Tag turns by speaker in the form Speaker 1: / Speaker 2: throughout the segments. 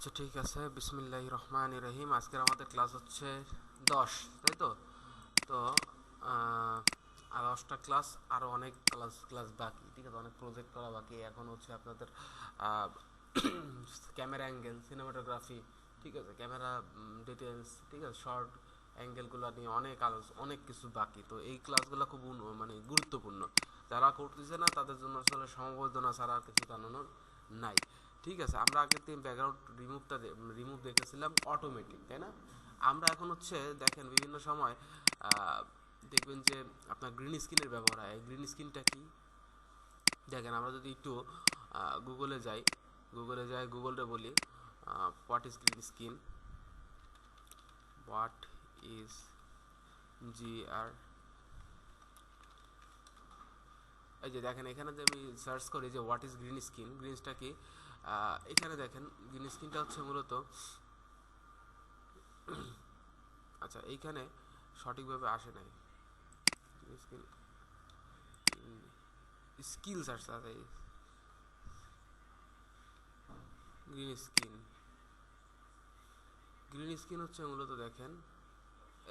Speaker 1: আচ্ছা, ঠিক আছে। বিসমিল্লাহির রহমানির রহিম। আজকের আমাদের ক্লাস হচ্ছে 10, তাই তো? তো আর 10টা ক্লাস, আরও অনেক ক্লাস ক্লাস বাকি, ঠিক আছে? অনেক প্রজেক্ট করা বাকি। এখন হচ্ছে আপনাদের ক্যামেরা অ্যাঙ্গেল, সিনেমাটোগ্রাফি, ঠিক আছে, ক্যামেরা ডিটেলস, ঠিক আছে, শর্ট অ্যাঙ্গেলগুলো নিয়ে অনেক কিছু বাকি। তো এই ক্লাসগুলো খুব মানে গুরুত্বপূর্ণ। যারা করতেছে না তাদের জন্য আসলে সমবেদনা ছাড়া আর কিছু জানানোর নাই। ঠিক আছে, আমরা আগের দিন ব্যাকগ্রাউন্ড রিমুভ দেখেছিলাম অটোমেটিক, তাই না? আমরা এখন হচ্ছে দেখেন বিভিন্ন সময় দেখবেন যে আপনার গ্রিন স্ক্রিনের ব্যবহার হয়। গ্রিন স্ক্রিনটা কি দেখেন, আমরা যদি একটু গুগলে যাই গুগলটা বলি what is green screen, what is GR, এই যে দেখেন এখানে যে আমি সার্চ করি যে হোয়াট ইজ গ্রিন স্ক্রিন, গ্রিনসটা কি, এখানে দেখেন গ্রিন স্ক্রিনটা হচ্ছে মূলত, আচ্ছা এইখানে সঠিকভাবে আসে নাই। গ্রিন স্ক্রিন স্কিলস আসছে, আচ্ছা গ্রিন স্ক্রিন হচ্ছে মূলত দেখেন,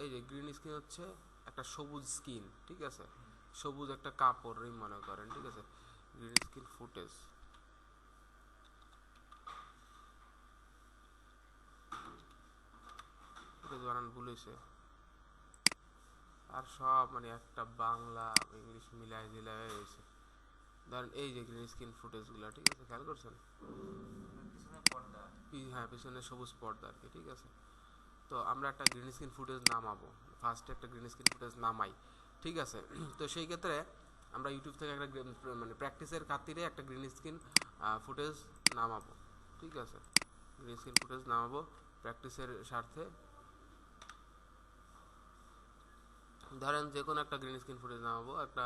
Speaker 1: এই যে গ্রিন স্ক্রিন হচ্ছে একটা সবুজ স্কিন, ঠিক আছে, সবুজ একটা কাপড়ই মনে করেন, ঠিক আছে। গ্রিন স্ক্রিন ফুটেজ, ফুটেজ বানান ভুল হয়েছে, আর সব মানে একটা বাংলা ইংলিশ মিলাই দিলাই হয়েছে। ধরেন এই যে গ্রিন স্ক্রিন ফুটেজগুলো, ঠিক আছে, খেয়াল করছেন? হ্যাঁ, পিছনে সবুজ পর্দা আর কি, ঠিক আছে। তো আমরা একটা গ্রিন স্ক্রিন ফুটেজ নামাবো, ফার্স্টে একটা গ্রিন স্ক্রিন ফুটেজ নামাই, ঠিক আছে। তো সেই ক্ষেত্রে আমরা ইউটিউব থেকে একটা মানে প্র্যাকটিসের খাতিরে একটা গ্রিন স্ক্রিন ফুটেজ নামাবো, ঠিক আছে। গ্রিন স্ক্রিন ফুটেজ নামাবো প্র্যাকটিসের স্বার্থে। ধরেন যে কোনো একটা গ্রিন স্ক্রিন ফুটেজ নামাবো, একটা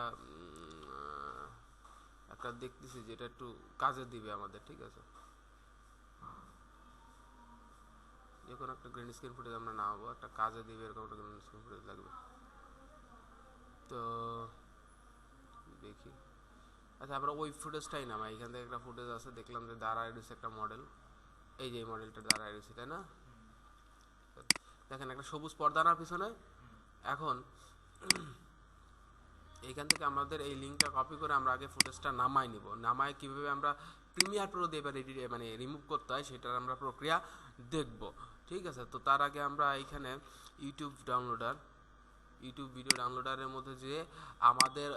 Speaker 1: দেখতেছি যেটা একটু কাজে দিবে আমাদের, ঠিক আছে। যে কোনো একটা গ্রিন স্ক্রিন ফুটেজ আমরা নামাবো, একটা কাজে দিবে এরকম একটা গ্রিন স্ক্রিন ফুটেজ লাগবে। তো দেখি, আচ্ছা আমরা ওই ফুটেজটাই নামাই। এখান থেকে একটা ফুটেজ আছে, দেখলাম যে দাঁড়ায় রয়েছে একটা মডেল, এই যে এই মডেলটা দাঁড়ায় রয়েছে, তাই না? দেখেন একটা সবুজ পর্দা না পিছনে। এখন এইখান থেকে আমাদের এই লিঙ্কটা কপি করে আমরা আগে ফুটেজটা নামাই নিব। নামাই কিভাবে আমরা প্রিমিয়ার প্রো দিয়ে এবার মানে রিমুভ করতে হয় সেটার আমরা প্রক্রিয়া দেখব, ঠিক আছে। তো তার আগে আমরা এইখানে ইউটিউব ভিডিও ডাউনলোডারের মধ্যে যে আমাদের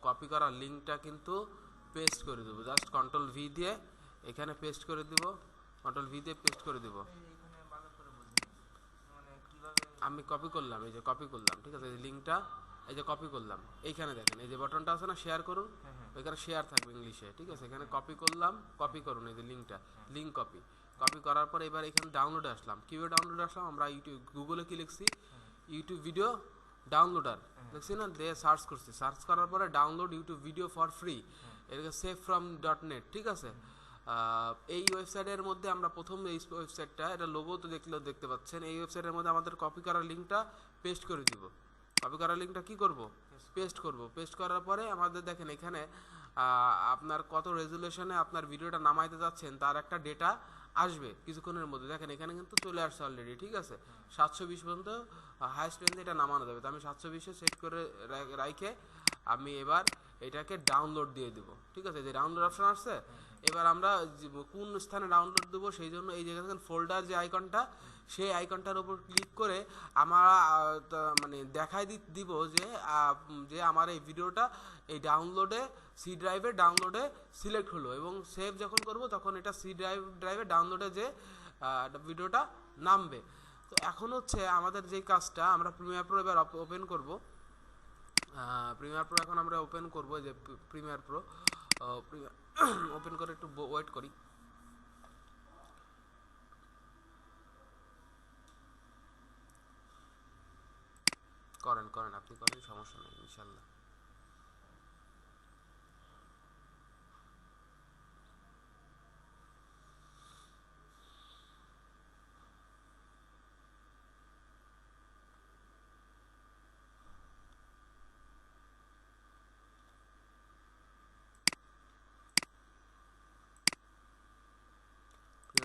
Speaker 1: কপি করা লিঙ্কটা কিন্তু পেস্ট করে দেবো। জাস্ট কন্ট্রোল V দিয়ে এখানে পেস্ট করে দিব, কন্ট্রোল V দিয়ে পেস্ট করে দিব। আমি কপি করলাম, এই যে কপি করলাম, ঠিক আছে। এই লিঙ্কটা এই যে কপি করলাম, এইখানে দেখেন এই যে বাটনটা আছে না, শেয়ার করুন, ওইখানে শেয়ার থাকবে ইংলিশে, ঠিক আছে। এখানে কপি করলাম, কপি করুন, এই যে লিঙ্কটা, লিঙ্ক কপি। কপি করার পর এবার এখানে ডাউনলোডে আসলাম। কীভাবে ডাউনলোডে আসলাম, আমরা গুগলে কি লিখছি, ইউটিউব ভিডিও ডাউনলোডার দেখছি না, দিয়ে সার্চ করছি। সার্চ করার পরে download YouTube video for free, এটাকে সেভ ফ্রম .net, ঠিক আছে। এই ওয়েবসাইটের মধ্যে আমরা প্রথম এই ওয়েবসাইটটা, এটা লোগো তো দেখতে পাচ্ছেন, এই ওয়েবসাইটের মধ্যে আমাদের কপি করার লিঙ্কটা পেস্ট করে দিব। কপি করার লিঙ্কটা কি করব, পেস্ট করব। পেস্ট করার পরে আমাদের দেখেন এখানে আপনার কত রেজুলেশনে আপনার ভিডিওটা নামাইতে যাচ্ছেন তার একটা ডেটা আসবে কিছুক্ষণের মধ্যে। দেখেন এখানে কিন্তু চলে আসছে অলরেডি, ঠিক আছে। 720 পর্যন্ত হাইস্ট রেঞ্জে এটা নামানো যাবে। তো আমি 720-এ সেট করে রাইখে আমি এবার এটাকে ডাউনলোড দিয়ে দিব, ঠিক আছে। যে ডাউনলোড অপশন আসছে, এবার আমরা কোন স্থানে ডাউনলোড দেবো সেই জন্য এই যে দেখেন ফোল্ডার যে আইকনটা, সেই আইকনটার উপর ক্লিক করে আমরা মানে দেখাই দিব যে আমার এই ভিডিওটা এই ড্রাইভে ডাউনলোডে সিলেক্ট হলো, এবং সেভ যখন করব তখন এটা ড্রাইভে ডাউনলোডে যে ভিডিওটা নামবে। তো এখন হচ্ছে আমাদের যে কাজটা, আমরা প্রিমিয়ার প্রো এবার ওপেন করব। প্রিমিয়ার প্রো এখন আমরা ওপেন করব, যে প্রিমিয়ার প্রো ওপেন করে একটু ওয়েট করি। করেন আপনি করেন, সমস্যা নেই ইনশাল্লাহ।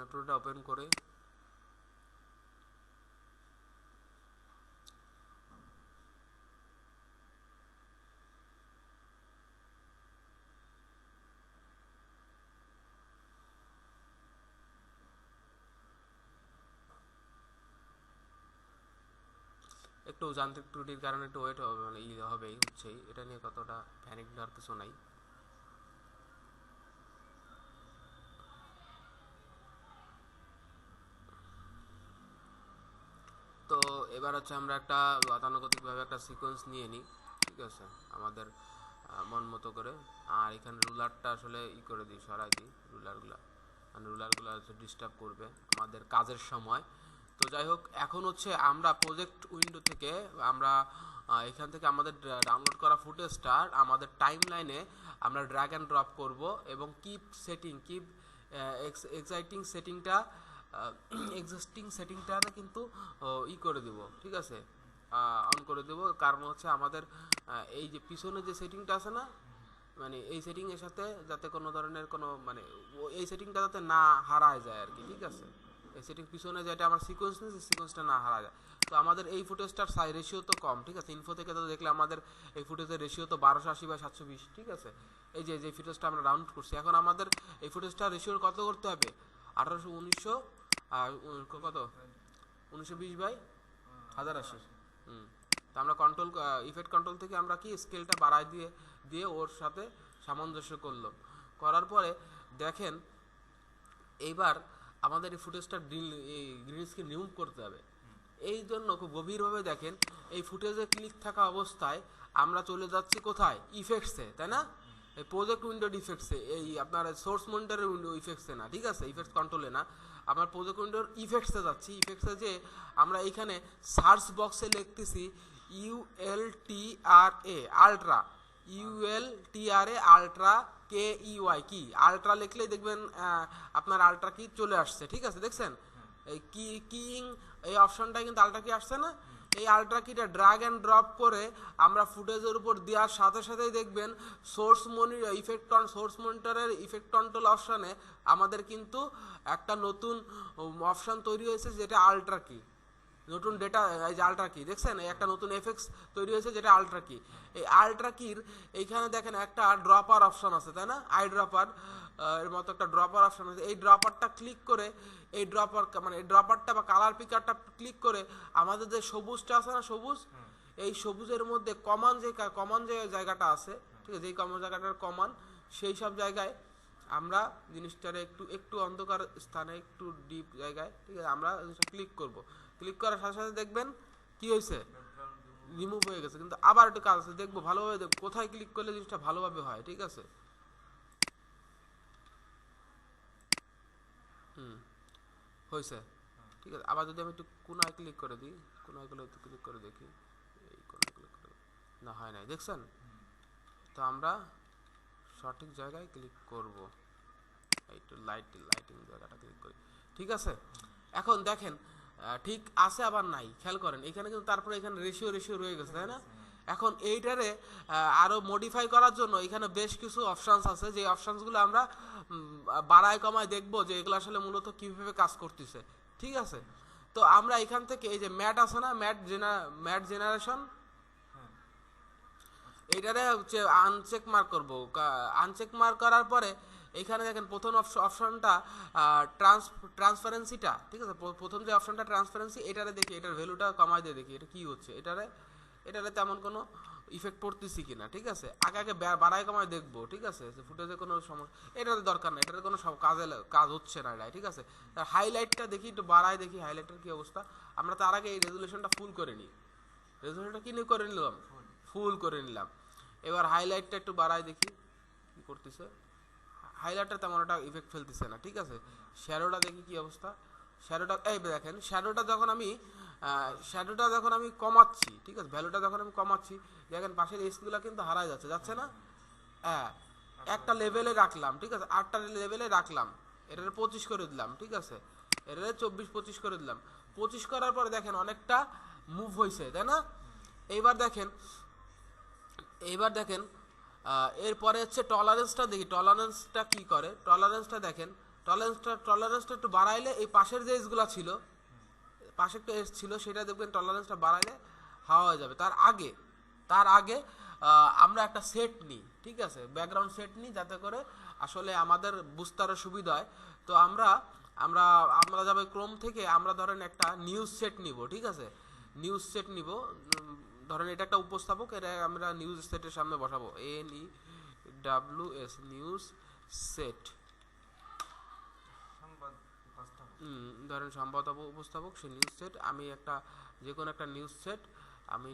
Speaker 1: প্রিমিয়ার প্রোটা ওপেন করে একটু যান্ত্রিক ত্রুটির কারণে একটু ওয়েট হবে, মানে হবেই, হচ্ছেই, এটা নিয়ে কতটা প্যানিক নেওয়ার কিছু নাই। তো এবার হচ্ছে আমরা একটা গতানুগতিকভাবে একটা সিকোয়েন্স নিয়ে নিই, ঠিক আছে, আমাদের মন মতো করে। আর এখানে রুলারটা আসলে করে দিই, সরাই দিই রুলারগুলা, মানে রুলারগুলো হচ্ছে ডিস্টার্ব করবে আমাদের কাজের সময়। তো যাই হোক, এখন হচ্ছে আমরা প্রজেক্ট উইন্ডো থেকে আমরা এখান থেকে আমাদের ডাউনলোড করা ফুটেজটা আমাদের টাইম লাইনে আমরা ড্র্যাগ অ্যান্ড ড্রপ করব এবং কিপ এক্সিস্টিং সেটিংটা কিন্তু করে দেব, ঠিক আছে, অন করে দেব। কারণ হচ্ছে আমাদের এই যে পিছনে যে সেটিংটা আছে না, মানে এই সেটিংয়ের সাথে যাতে কোনো ধরনের কোনো মানে এই সেটিংটা যাতে না হারায় যায় আর কি, ঠিক আছে, এই সেটিং পিছনে যেটা আমার সিকোয়েন্স নিয়েছে সিকোয়েন্সটা না হারা যায়। তো আমাদের এই ফুটেজটার রেশিও তো কম, ঠিক আছে, ইনফো থেকে তো দেখলে আমাদের এই ফুটেজের রেশিও তো 1280/720, ঠিক আছে। এই যে ফুটেজটা আমরা ডাউনলোড করছি, এখন আমাদের এই ফুটেজটার রেশিও কত করতে হবে, 1900 আর কত 1920/1080। তো আমরা কন্ট্রোল ইফেক্ট কন্ট্রোল থেকে আমরা কি স্কেলটা বাড়ায় দিয়ে ওর সাথে সামঞ্জস্য করলাম। করার পরে দেখেন এইবার আমাদের এই ফুটেজটা গ্রিন স্ক্রিন রিমুভ করতে হবে। এই জন্য খুব গভীরভাবে দেখেন, এই ফুটেজে ক্লিক থাকা অবস্থায় আমরা চলে যাচ্ছি কোথায়, ইফেক্টসে, তাই না, এই প্রজেক্ট উইন্ডো ইফেক্টসে, এই আপনার সোর্স মনিটরের উইন্ডো ইফেক্টসে না, ঠিক আছে, ইফেক্টস কন্ট্রোলে না, আমরা প্রজেক্ট উইন্ডোর ইফেক্টসে যাচ্ছি। ইফেক্টসে যে আমরা এইখানে সার্চ বক্সে লিখতেছি ULTRA ultra, ULTRA ultra KEY কি, আলট্রা লিখলেই দেখবেন আপনার আলট্রা কি চলে আসছে, ঠিক আছে, দেখছেন এই কিং এই অপশনটা কিন্তু আলট্রা কি আসছে না। এই আলট্রা কিটা ড্র্যাগ অ্যান্ড ড্রপ করে আমরা ফুটেজের উপর দেওয়ার সাথে সাথেই দেখবেন সোর্স মনিটরের ইফেক্ট কন্ট্রোল অপশনে আমাদের কিন্তু একটা নতুন অপশন তৈরি হয়েছে, যেটা আলট্রা কি, নতুন ডেটা, এই যে আলট্রা কি দেখছেন, এই একটা নতুন এফেক্টস তৈরি হয়েছে যেটা আলট্রা কি। এই আলট্রা কির এইখানে দেখেন একটা ড্রপার অপশন আছে, তাই না, আই ড্রপার এর মতো একটা ড্রপার অপশন আছে। এই ড্রপারটা ক্লিক করে এই ড্রপারটা বা কালার পিকারটা ক্লিক করে আমাদের যে সবুজটা আছে না, সবুজ, এই সবুজের মধ্যে কমান যে জায়গাটা আছে, ঠিক আছে, যেই কমান জায়গাটার কমান, সেই সব জায়গায় আমরা জিনিসটারে একটু অন্ধকার স্থানে, একটু ডিপ জায়গায়, ঠিক আছে, আমরা ক্লিক করব। ক্লিক করার সাথে সাথে দেখবেন কি হয়েছে, রিমুভ হয়ে গেছে। কিন্তু আবার একটু কাজ আছে, দেখবো ভালোভাবে, দেখবো কোথায় ক্লিক করলে জিনিসটা ভালোভাবে হয়, ঠিক আছে। হয়েছে, ঠিক আছে। আবার যদি আমি একটু কোনায় ক্লিক করে দিই, কোনায়গুলো একটু ক্লিক করে দেখি, এই কোনায় ক্লিক করে, না হয় নাই, দেখছেন। তো আমরা সঠিক জায়গায় ক্লিক করব, একটু লাইটিং জায়গাটা ক্লিক করি, ঠিক আছে। এখন দেখেন ঠিক আছে আবার নাই, খেয়াল করেন এখানে কিন্তু, তারপরে এখানে রেশিও রয়ে গেছে, তাই না। এখন এইটারে আরো মডিফাই করার জন্য এখানে বেশ কিছু অপশানস আছে, যে অপশানসগুলো আমরা বাড়ায় কমায় দেখবো যে এগুলো আসলে মূলত কিভাবে কাজ করতেছে, ঠিক আছে। তো আমরা এখান থেকে এই যে ম্যাট আছে না, ম্যাট জেনারেশন, এইটারে হচ্ছে আনচেক মার্ক করবো। আনচেক মার্ক করার পরে এইখানে দেখেন প্রথম অপশনটা ট্রান্সপারেন্সিটা, ঠিক আছে, প্রথম যে অপশনটা ট্রান্সপারেন্সি, এটারে দেখি, এটার ভ্যালুটা কমাই দিয়ে দেখি এটা কি হচ্ছে, এটারে তেমন কোনো ইফেক্ট পড়তেছি কিনা, ঠিক আছে। আগে বাড়াই কমায় দেখবো, ঠিক আছে, ফুটেজে কোনো সমস্যা, এটাতে দরকার না, এটাতে কোনো কাজ হচ্ছে না এটা, ঠিক আছে। হাইলাইটটা দেখি, একটু বাড়াই দেখি হাইলাইটের কি অবস্থা। আমরা তার আগে এই রেজুলেশনটা ফুল করে নিই, রেজুলেশনটা কি করে নিলাম, ফুল করে নিলাম। এবার হাইলাইটটা একটু বাড়াই দেখি কি করতেছে, হাইলাইটটা তেমন একটা ইফেক্ট ফেলতেছে না, ঠিক আছে। শ্যাডোটা দেখি কি অবস্থা, শ্যাডোটা এই দেখেন, শ্যাডোটা যখন আমি কমাচ্ছি, ঠিক আছে, ভ্যালুটা যখন আমি কমাচ্ছি, দেখেন পাশের এসগুলো কিন্তু হারায় যাচ্ছে না। হ্যাঁ, একটা লেভেলে রাখলাম, ঠিক আছে, 8টা লেভেলে রাখলাম, এটারে 25 করে দিলাম, ঠিক আছে, এটারে 24-25 করে দিলাম। 25 করার পরে দেখেন অনেকটা মুভ হয়েছে, তাই না। এইবার দেখেন এরপরে হচ্ছে টলারেন্সটা দেখি, টলারেন্সটা কি করে, টলারেন্সটা দেখেন টলারেন্সটা একটু বাড়াইলে এই পাশের যে এজগুলো ছিল, পাশে একটা এজ ছিল, সেটা দেখবেন টলারেন্সটা বাড়াইলে হাওয়া হয়ে যাবে। তার আগে আমরা একটা সেট নিই, ঠিক আছে, ব্যাকগ্রাউন্ড সেট নিই, যাতে করে আসলে আমাদের বুঝতে আরও সুবিধা হয়। তো আমরা আমরা আমরা যাবে ক্রোম থেকে, আমরা ধরেন একটা নিউজ সেট নিব, ঠিক আছে, নিউজ সেট নিব। ধরেন এটা একটা উপস্থাপক, এটা আমরা নিউজ সেটের সামনে বসাবো, NEWS নিউজ সেট। ধরেন সংবাদ উপস্থাপক, সে নিউজ সেট, আমি একটা যে কোনো একটা নিউজ সেট আমি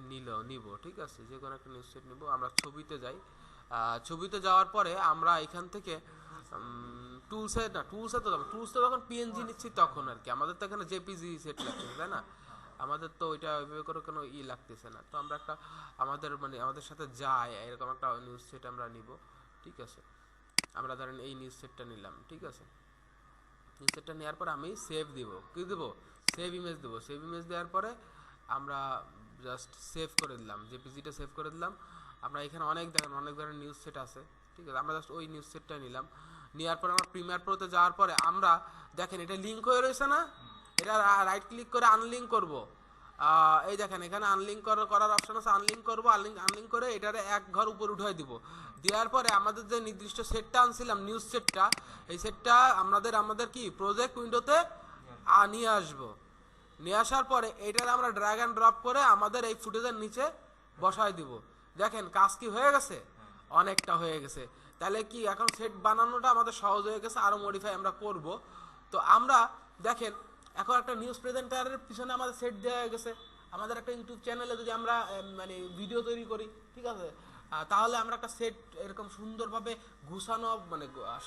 Speaker 1: নিব, ঠিক আছে, যে কোনো একটা নিউজ সেট নিব। আমরা ছবিতে যাই, ছবিতে যাওয়ার পরে আমরা এখান থেকে টুলসে তো যখন PNG নিচ্ছি তখন আর কি, আমাদের তো এখানে JPG সেট লাগতেছে, তাই না, আমাদের তো ওইটা ওইভাবে করে কোনো লাগতেছে না। তো আমরা একটা আমাদের সাথে যায় এরকম একটা নিউজ সেট আমরা নিব, ঠিক আছে। আমরা ধরেন এই নিউজ সেটটা নিলাম, ঠিক আছে। নিউজ সেটটা নেওয়ার পরে আমি সেভ দিব, কি দেবো, সেভ ইমেজ দেবো। সেভ ইমেজ দেওয়ার পরে আমরা জাস্ট সেভ করে দিলাম, JPGটা সেভ করে দিলাম। আমরা এখানে অনেক ধরনের নিউজ সেট আছে, ঠিক আছে, আমরা জাস্ট ওই নিউজ সেটটা নিলাম। নেওয়ার পরে আমরা প্রিমিয়ার প্রোতে যাওয়ার পরে আমরা দেখেন এটা লিঙ্ক হয়ে রয়েছে না, এটা রাইট ক্লিক করে আনলিঙ্ক করব। এই দেখেন এখানে আনলিঙ্ক করার অপশন আছে, আনলিঙ্ক করব। আনলিঙ্ক করে এটারে এক ঘর উপর উঠাই দিব। দেওয়ার পরে আমাদের যে নির্দিষ্ট সেটটা আনছিলাম, নিউজ সেটটা, এই সেটটা আমাদের কি প্রজেক্ট উইন্ডোতে নিয়ে আসবো। নিয়ে আসার পরে এটারে আমরা ড্র্যাগ অ্যান্ড ড্রপ করে আমাদের এই ফুটেজের নিচে বসায় দিব। দেখেন কাজ কি হয়ে গেছে, অনেকটা হয়ে গেছে। তাহলে কি এখন সেট বানানোটা আমাদের সহজ হয়ে গেছে, আরো মডিফাই আমরা করব। তো আমরা দেখেন এখন একটা নিউজ প্রেজেন্টারের পিছনে আমাদের সেট দেওয়া হয়ে গেছে। আমাদের একটা ইউটিউব চ্যানেলে যদি আমরা ভিডিও তৈরি করি, ঠিক আছে, তাহলে আমরা একটা সেট এরকম সুন্দরভাবে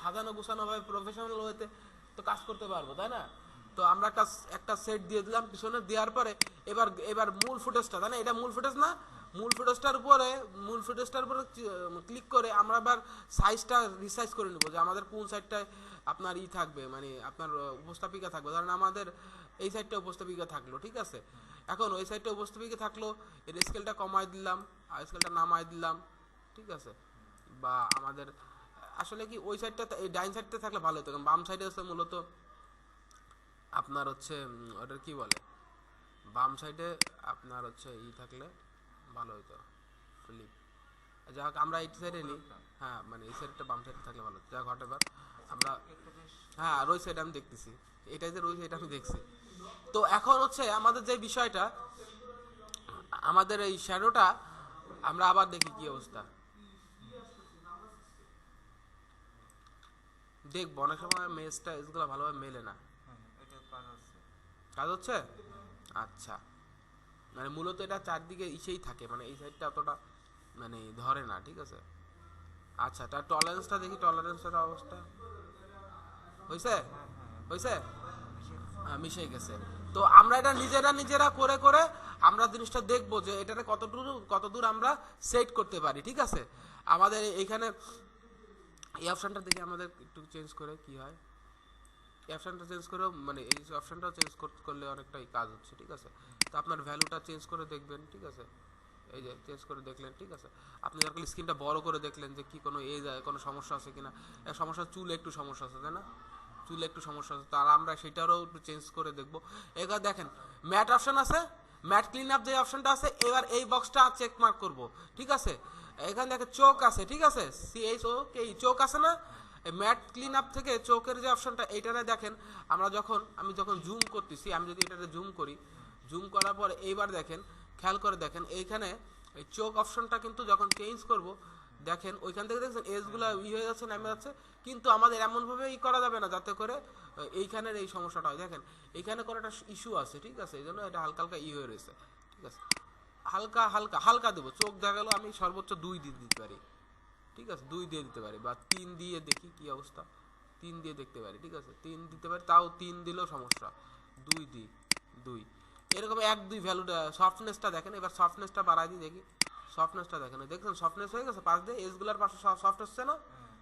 Speaker 1: সাজানো গুছানোভাবে প্রফেশনাল ওয়েতে তো কাজ করতে পারবো, তাই না। তো আমরা একটা সেট দিয়ে দিলাম পিছনে, দেওয়ার পরে এবার মূল ফুটেজটা, তাই না, এটা মূল ফুটেজ না, মূল ফুটেজটার উপরে ক্লিক করে আমরা আবার সাইজটা রিসাইজ করে নেবো, যে আমাদের কোন সাইডটায় আপনার থাকবে, আপনার উপস্থাপিকা থাকবে। ধরেন আমাদের এই সাইডটা উপস্থাপিকা থাকলো, ঠিক আছে। এখন ওই সাইডটা উপস্থাপিকা থাকলো, এর স্কেলটা কমাই দিলাম আর স্কেলটা নামাই দিলাম, ঠিক আছে। বা আমাদের আসলে কি ওই সাইডটা, এই ডাইন সাইডটা থাকলে ভালো হতো, কারণ বাম সাইডে হচ্ছে মূলত আপনার হচ্ছে ওটার কি বলে, বাম সাইডে আপনার হচ্ছে থাকলে ভালো হতো, ফ্লিপ। যাই হোক আমরা এই সাইডে নিই, হ্যাঁ এই সাইডটা বাম সাইডে থাকলে ভালো হতো। যাই হোক এবার আমরা ওই সাইড আমি দেখতেছি, এটাই যে ওই সাইড আমি দেখছি। তো এখন হচ্ছে আমাদের যে বিষয়টা, আমাদের এই শ্যাডোটা আমরা আবার দেখি কি অবস্থা, দেখবো অনেক সময় এসগুলো ভালোভাবে মেলে না। কাজ হচ্ছে, আচ্ছা, মূলত এটা চারদিকে ইসেই থাকে, এই সাইডটা অতটা ধরে না, ঠিক আছে। আচ্ছা, তার টলারেন্সটা দেখি, টলারেন্সের অবস্থা হয়েছে, মিশে গেছে। তো আমরা এটা নিজেরা করে আমরা জিনিসটা দেখবো যে এটাতে কতদূর আমরা সেট করতে পারি, ঠিক আছে। আমাদের এইখানে এই অপশনটা দেখি, আমাদের একটু চেঞ্জ করে কি হয়, এই অপশনটা চেঞ্জ করেও এই অপশনটাও চেঞ্জ করলে অনেকটাই কাজ হচ্ছে, ঠিক আছে। তো আপনার ভ্যালুটা চেঞ্জ করে দেখবেন, ঠিক আছে, এই যে চেঞ্জ করে দেখলেন, ঠিক আছে। আপনি যখন স্ক্রিনটা বড় করে দেখলেন যে কি কোনো সমস্যা আছে কিনা, চুলে একটু সমস্যা আছে, তাই না, চুলে একটু সমস্যা আছে, তার আমরা সেটারও একটু চেঞ্জ করে দেখবো। এবার দেখেন ম্যাট অপশন আছে, ম্যাট ক্লিন আপ যে অপশনটা আছে, এবার এই বক্সটা চেক মার্ক করব, ঠিক আছে। এখানে দেখেন চোখ আছে, ঠিক আছে, চোখ আছে না, ম্যাট ক্লিন আপ থেকে চোখের যে অপশনটা, এইটারে দেখেন আমি যখন জুম করতেছি, আমি যদি এটাতে জুম করি, জুম করার পরে এইবার দেখেন, খেয়াল করে দেখেন এইখানে এই চোখ অপশনটা কিন্তু যখন চেঞ্জ করব, দেখেন ওইখান থেকে দেখছেন এজগুলো হয়ে যাচ্ছে, নেমে যাচ্ছে, কিন্তু আমাদের এমনভাবে করা যাবে না যাতে করে এইখানের এই সমস্যাটা হয়। দেখেন এইখানে কোনো একটা ইস্যু আছে, ঠিক আছে, এই জন্য এটা হালকা হালকা হয়ে রয়েছে, ঠিক আছে। হালকা দেবো, চোখ দেখা গেলো আমি সর্বোচ্চ 2 দিয়ে দিতে পারি, ঠিক আছে, 2 দিয়ে দিতে পারি, বা 3 দিয়ে দেখি কি অবস্থা, 3 দিয়ে দেখতে পারি, ঠিক আছে, 3 দিতে পারি, তাও 3 দিলেও সমস্যা, 2 দিই, 2 এরকম 1-2 ভ্যালুটা। সফটনেসটা দেখেন, এবার সফটনেসটা বাড়াই দিই, দেখি সফটনেসটা দেখেন, দেখছেন সফটনেস হয়ে গেছে, পাশ দিয়ে এজগুলার পাশে সফট হচ্ছে না,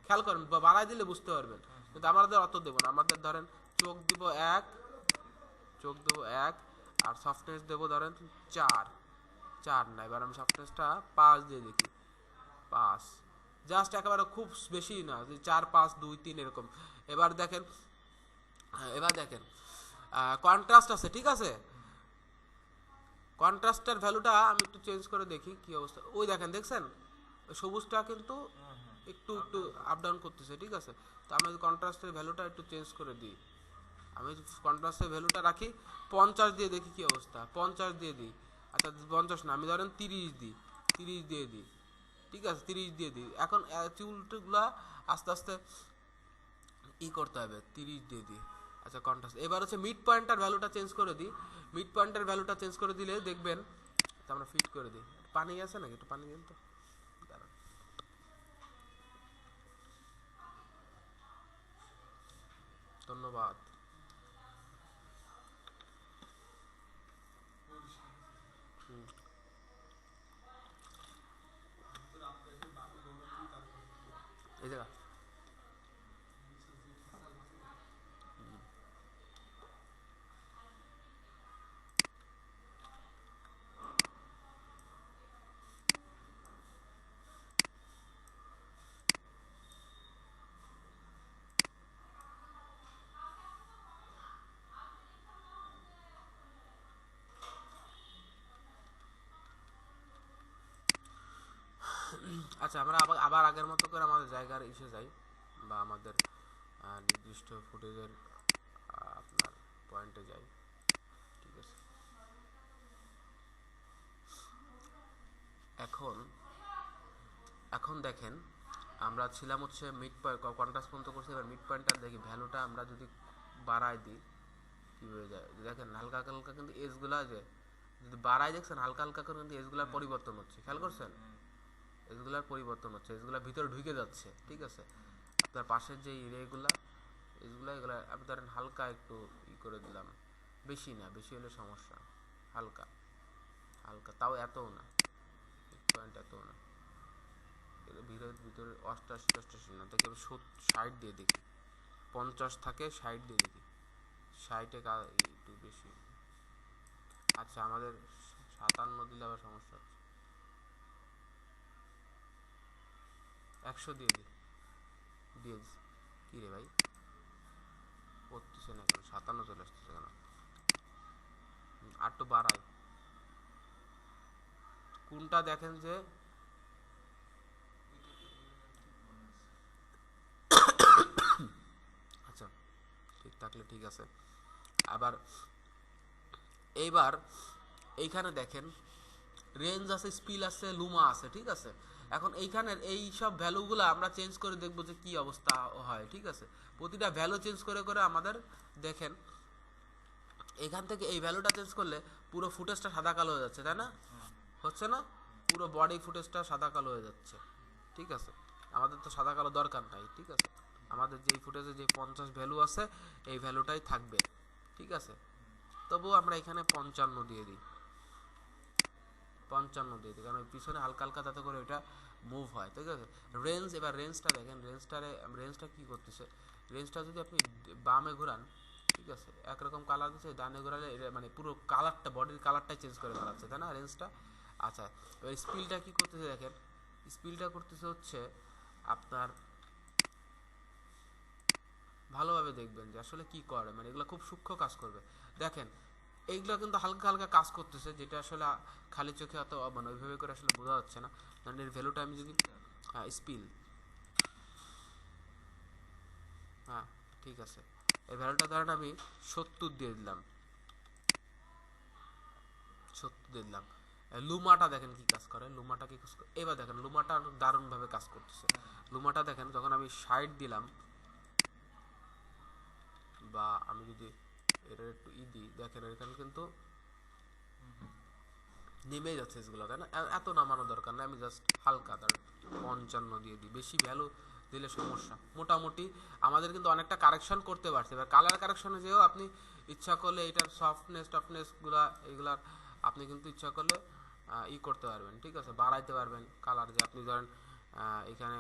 Speaker 1: খেয়াল করেন, বাড়াই দিলে বুঝতে পারবেন। কিন্তু আমাদের অত দেবো না, আমাদের ধরেন চোখ দিব 1, আর সফটনেস দেবো ধরেন 4 না, এবার আমি সফটনেসটা 5 দিয়ে দেখি, 5, জাস্ট একেবারে খুব বেশি না, যে 4, 5, 2, 3 এরকম। এবার দেখেন এবার দেখেন কন্ট্রাস্ট আছে, ঠিক আছে, কন্ট্রাস্টের ভ্যালুটা আমি একটু চেঞ্জ করে দেখি কি অবস্থা। ওই দেখেন, দেখছেন ওই সবুজটা কিন্তু একটু একটু আপ ডাউন করতেছে, ঠিক আছে। তো আমি কন্ট্রাস্টের ভ্যালুটা একটু চেঞ্জ করে দিই, আমি কন্ট্রাস্টের ভ্যালুটা রাখি 50 দিয়ে দেখি কি অবস্থা। 50 দিয়ে দিই, আচ্ছা 50 না, আমি ধরেন 30 দিই, 30 দিয়ে দিই, ঠিক আছে, 30 দিয়ে দিই। এখন চুলগুলা আস্তে আস্তে করতে হবে, 30 দিয়ে দিই। আচ্ছা কন্ট্রাস্ট, এবার হচ্ছে মিড পয়েন্টার ভ্যালুটা চেঞ্জ করে দিই। মিড পয়েন্টার ভ্যালুটা চেঞ্জ করে দিলে দেখবেন, আমরা ফিট করে দিই। পানি আছে নাকি, একটু পানি দিন তো, দাঁড়ান। ধন্যবাদ। এই জায়গা আচ্ছা, আমরা আবার আবার আগের মতো করে আমাদের জায়গার এসে যাই, বা আমাদের নির্দিষ্ট ফুটেজের আপনার পয়েন্টে যাই, ঠিক আছে। এখন এখন দেখেন, আমরা ছিলাম হচ্ছে মিড পয়েন্ট, কন্ট্রাস্ট পর্যন্ত করছি। এবার মিড পয়েন্টটা দেখি ভ্যালুটা আমরা যদি বাড়াই দিই কী হয়ে যায়। দেখেন হালকা হালকা কিন্তু এজগুলা যে যদি বাড়াই, দেখছেন হালকা হালকা করে কিন্তু এজগুলার পরিবর্তন হচ্ছে, খেয়াল করছেন? এজগুলার পরিবর্তন হচ্ছে, এজগুলা ভিতরে ঢুকে যাচ্ছে, ঠিক আছে। আপনার পাশের যে এগুলা এগুলা আপনি ধরেন হালকা একটু করে দিলাম, বেশি না, বেশি হলে সমস্যা, হালকা হালকা, তাও এতও না, পয়েন্ট এতও না, ভিতরে ভিতরে 88 না, দেখি আমি 60 দিয়ে দেখি, 50 থাকে 60 দিয়ে দেখি, 60-এ একটু বেশি। আচ্ছা আমাদের 57 দিলে আবার সমস্যা হচ্ছে, 100 দিয়ে দিই, দিয়ে কী রে ভাই করতেছে না কেন, 57 চলে আসতেছে কেন? আর তো বাড়াই, কোনটা দেখেন যে আচ্ছা ঠিক থাকলে ঠিক আছে। আবার এইবার এইখানে দেখেন রেঞ্জ আছে, স্পিল আছে, লুমা আছে, ঠিক আছে। এখন এইখানের এই সব ভ্যালুগুলো আমরা চেঞ্জ করে দেখবো যে কি অবস্থা হয়, ঠিক আছে। প্রতিটা ভ্যালু চেঞ্জ করে করে আমাদের দেখেন এখান থেকে এই ভ্যালুটা চেঞ্জ করলে পুরো ফুটেজটা সাদা কালো হয়ে যাচ্ছে, তাই না? হচ্ছে না, পুরো বডি ফুটেজটা সাদা কালো হয়ে যাচ্ছে, ঠিক আছে। আমাদের তো সাদা কালো দরকার নাই, ঠিক আছে। আমাদের যেই ফুটেজে যে 50 ভ্যালু আছে এই ভ্যালুটাই থাকবে, ঠিক আছে। তবুও আমরা এখানে 55 দিয়ে দিই, 55 দিয়ে দিই, কারণ পিছনে হালকা হালকা যাতে করে ওইটা মুভ হয়, ঠিক আছে। রেঞ্জ, এবার রেঞ্জটা দেখেন, রেঞ্জটা কী করতেছে, রেঞ্জটা যদি আপনি বামে ঘোরান, ঠিক আছে, একরকম কালার দিচ্ছে, ডানে ঘোরালে মানে পুরো কালারটা, বডির কালারটাই চেঞ্জ করে বেড়াচ্ছে, তাই না রেঞ্জটা। আচ্ছা এবার স্পিলটা কী করতেছে দেখেন, স্পিলটা করতেছে হচ্ছে আপনার, ভালোভাবে দেখবেন যে আসলে কি করে, মানে এগুলো খুব সূক্ষ্ম কাজ করবে। দেখেন এইগুলো কিন্তু হালকা হালকা কাজ করতেছে, যেটা আসলে খালি চোখে অত মানে ওইভাবে করে আসলে বোঝা যাচ্ছে না। কারণ এর ভ্যালুটা আমি যদি স্পিল, হ্যাঁ ঠিক আছে, এই ভ্যালুটা ধরেন আমি 70 দিয়ে দিলাম, 70 দিয়ে দিলাম। লুমাটা দেখেন কি কাজ করে, লুমাটা কি কাজ করে, এবার দেখেন লুমাটা দারুণভাবে কাজ করতেছে। লুমাটা দেখেন যখন আমি 60 দিলাম, বা আমি যদি এটা একটু দিই, দেখেন এখানে কিন্তু নেমে যাচ্ছে এগুলো, তাই না? এত নামানো দরকার না, আমি জাস্ট হালকা তার 55 দিয়ে দিই, বেশি ভ্যালু দিলে সমস্যা। মোটামুটি আমাদের কিন্তু অনেকটা কারেকশন করতে পারছে। এবার কালার কারেকশনে যেও আপনি ইচ্ছা করলে এটার টাফনেসগুলা এইগুলার আপনি কিন্তু ইচ্ছা করলে করতে পারবেন, ঠিক আছে, বাড়াইতে পারবেন কালার। যে আপনি ধরেন এখানে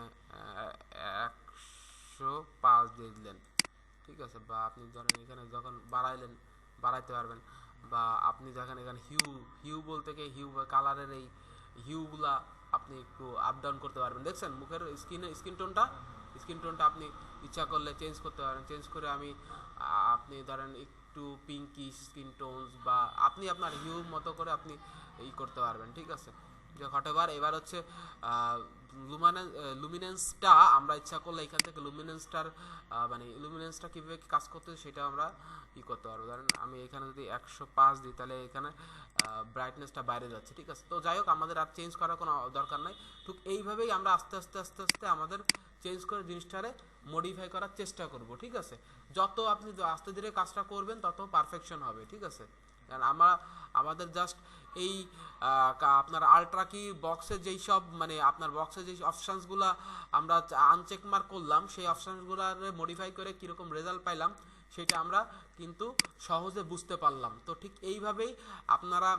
Speaker 1: 105 দিয়ে দিলেন, ঠিক আছে, বা আপনি ধরেন এখানে যখন বাড়াইতে পারবেন। বা আপনি দেখেন এখানে হিউ বলতে গিয়ে হিউ কালারের এই হিউগুলা আপনি একটু আপ ডাউন করতে পারবেন, দেখছেন মুখের স্কিন টোনটা স্কিন টোনটা আপনি ইচ্ছা করলে চেঞ্জ করতে পারেন, চেঞ্জ করে আপনি ধরেন একটু পিঙ্কি স্কিন টোনস বা আপনি আপনার হিউ মতো করে আপনি করতে পারবেন, ঠিক আছে। যে হটেবার এবার হচ্ছে লুমিনেন্সটা আমরা ইচ্ছা করলে এখান থেকে মানে লুমিনেন্সটা কীভাবে কাজ করতে সেটা আমরা করতে পারবো। ধরেন আমি এখানে যদি 105 দিই তাহলে এখানে ব্রাইটনেসটা বাইরে যাচ্ছে, ঠিক আছে। তো যাই হোক, আমাদের আর চেঞ্জ করার কোনো দরকার নাই। ঠিক এইভাবেই আমরা আস্তে আস্তে আস্তে আস্তে আমাদের চেঞ্জ করে জিনিসটারে মডিফাই করার চেষ্টা করব, ঠিক আছে। যত আপনি আস্তে ধীরে কাজটা করবেন তত পারফেকশন হবে, ঠিক আছে। কারণ আমাদের জাস্ট এই আপনার আলট্রা কি বক্সের যেই সব মানে আপনার বক্সের যেই অপশানসগুলো আমরা আনচেক মার্ক করলাম, সেই অপশানসগুলোর মডিফাই করে কীরকম রেজাল্ট পাইলাম সেটা আমরা কিন্তু সহজে বুঝতে পারলাম। তো ঠিক এইভাবেই আপনারা